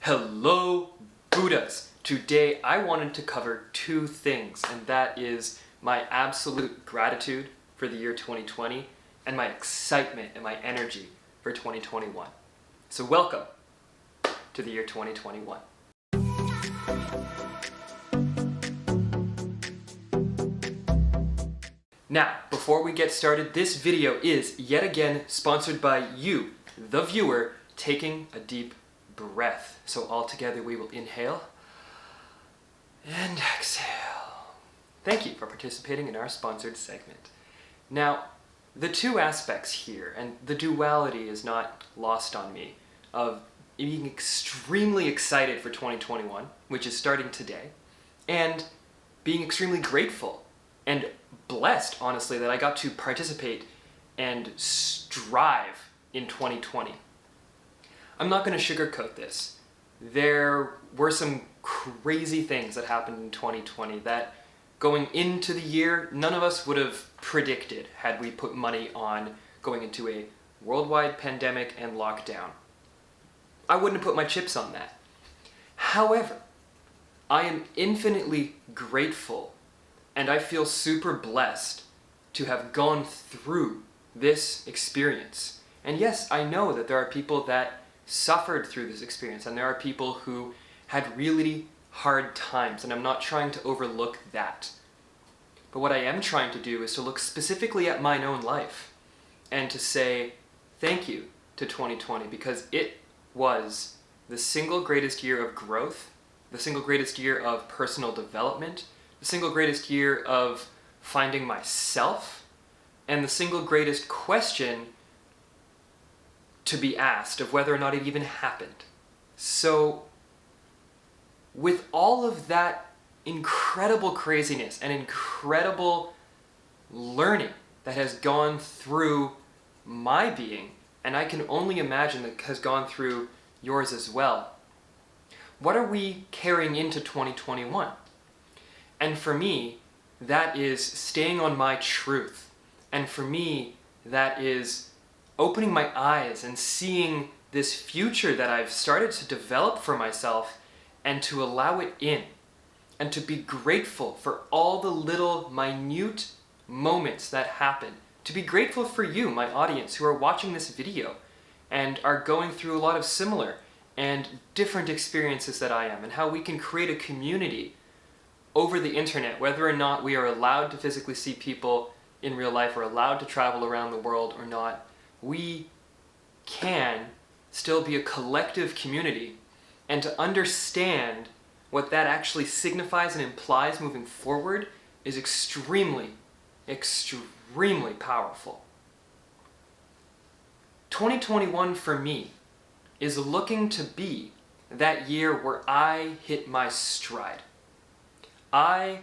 Hello, Buddhas! Today I wanted to cover two things, and that is my absolute gratitude for the year 2020 and my excitement and my energy for 2021. So welcome to the year 2021. Now, before we get started, this video is yet again sponsored by you, the viewer, taking a deep breath. So all together we will inhale and exhale. Thank you for participating in our sponsored segment. Now, the two aspects here, and the duality is not lost on me, of being extremely excited for 2021, which is starting today, and being extremely grateful and blessed, honestly, that I got to participate and strive in 2020. I'm not going to sugarcoat this. There were some crazy things that happened in 2020 that going into the year, none of us would have predicted had we put money on going into a worldwide pandemic and lockdown. I wouldn't have put my chips on that. However, I am infinitely grateful and I feel super blessed to have gone through this experience. And yes, I know that there are people that suffered through this experience, and there are people who had really hard times, and I'm not trying to overlook that. But what I am trying to do is to look specifically at my own life and to say thank you to 2020, because it was the single greatest year of growth, the single greatest year of personal development, the single greatest year of finding myself, and the single greatest question to be asked of whether or not it even happened. So, with all of that incredible craziness and incredible learning that has gone through my being, and I can only imagine that has gone through yours as well, what are we carrying into 2021? And for me, that is staying on my truth. And for me, that is opening my eyes and seeing this future that I've started to develop for myself and to allow it in. And to be grateful for all the little minute moments that happen. To be grateful for you, my audience, who are watching this video and are going through a lot of similar and different experiences that I am, and how we can create a community over the internet, whether or not we are allowed to physically see people in real life or allowed to travel around the world or not. We can still be a collective community, and to understand what that actually signifies and implies moving forward is extremely, extremely powerful. 2021 for me is looking to be that year where I hit my stride. I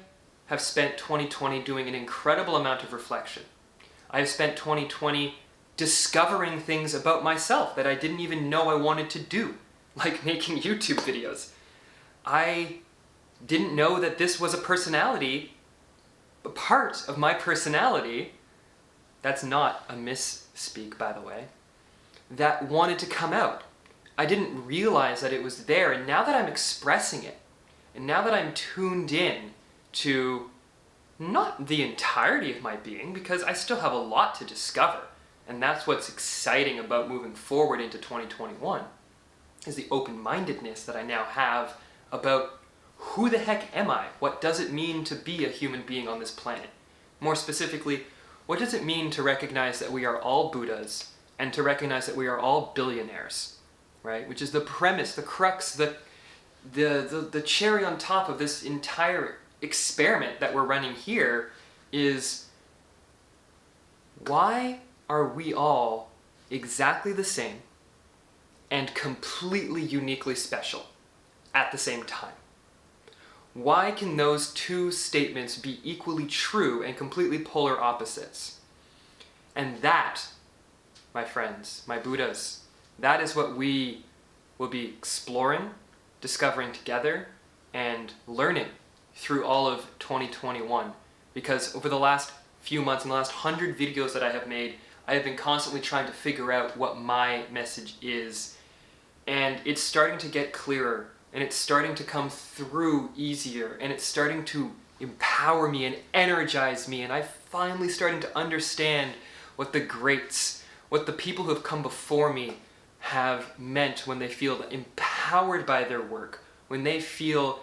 have spent 2020 doing an incredible amount of reflection. I have spent 2020 discovering things about myself that I didn't even know I wanted to do, like making YouTube videos. I didn't know that this was a personality, a part of my personality, that's not a misspeak, by the way, that wanted to come out. I didn't realize that it was there, and now that I'm expressing it, and now that I'm tuned in to not the entirety of my being, because I still have a lot to discover, and that's what's exciting about moving forward into 2021, is the open-mindedness that I now have about who the heck am I? What does it mean to be a human being on this planet? More specifically, what does it mean to recognize that we are all Buddhas, and to recognize that we are all billionaires, right? Which is the premise, the crux, the cherry on top of this entire experiment that we're running here is, why are we all exactly the same and completely uniquely special at the same time? Why can those two statements be equally true and completely polar opposites? And that, my friends, my Buddhas, that is what we will be exploring, discovering together, and learning through all of 2021. Because over the last few months, in the last 100 videos that I have made, I have been constantly trying to figure out what my message is And it's starting to get clearer, and it's starting to come through easier, and it's starting to empower me and energize me, and I'm finally starting to understand what the greats, what the people who have come before me have meant when they feel empowered by their work, when they feel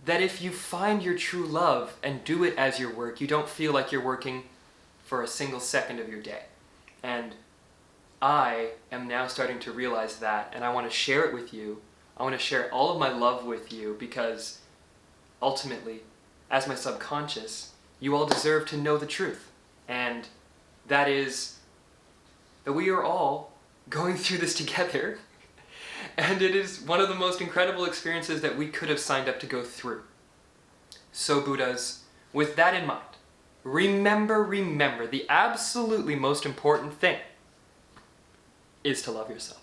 that if you find your true love and do it as your work, you don't feel like you're working for a single second of your day. And I am now starting to realize that, and I want to share it with you. I want to share all of my love with you because ultimately, as my subconscious, you all deserve to know the truth. And that is that we are all going through this together. And it is one of the most incredible experiences that we could have signed up to go through. So Buddhas, with that in mind, remember, the absolutely most important thing is to love yourself.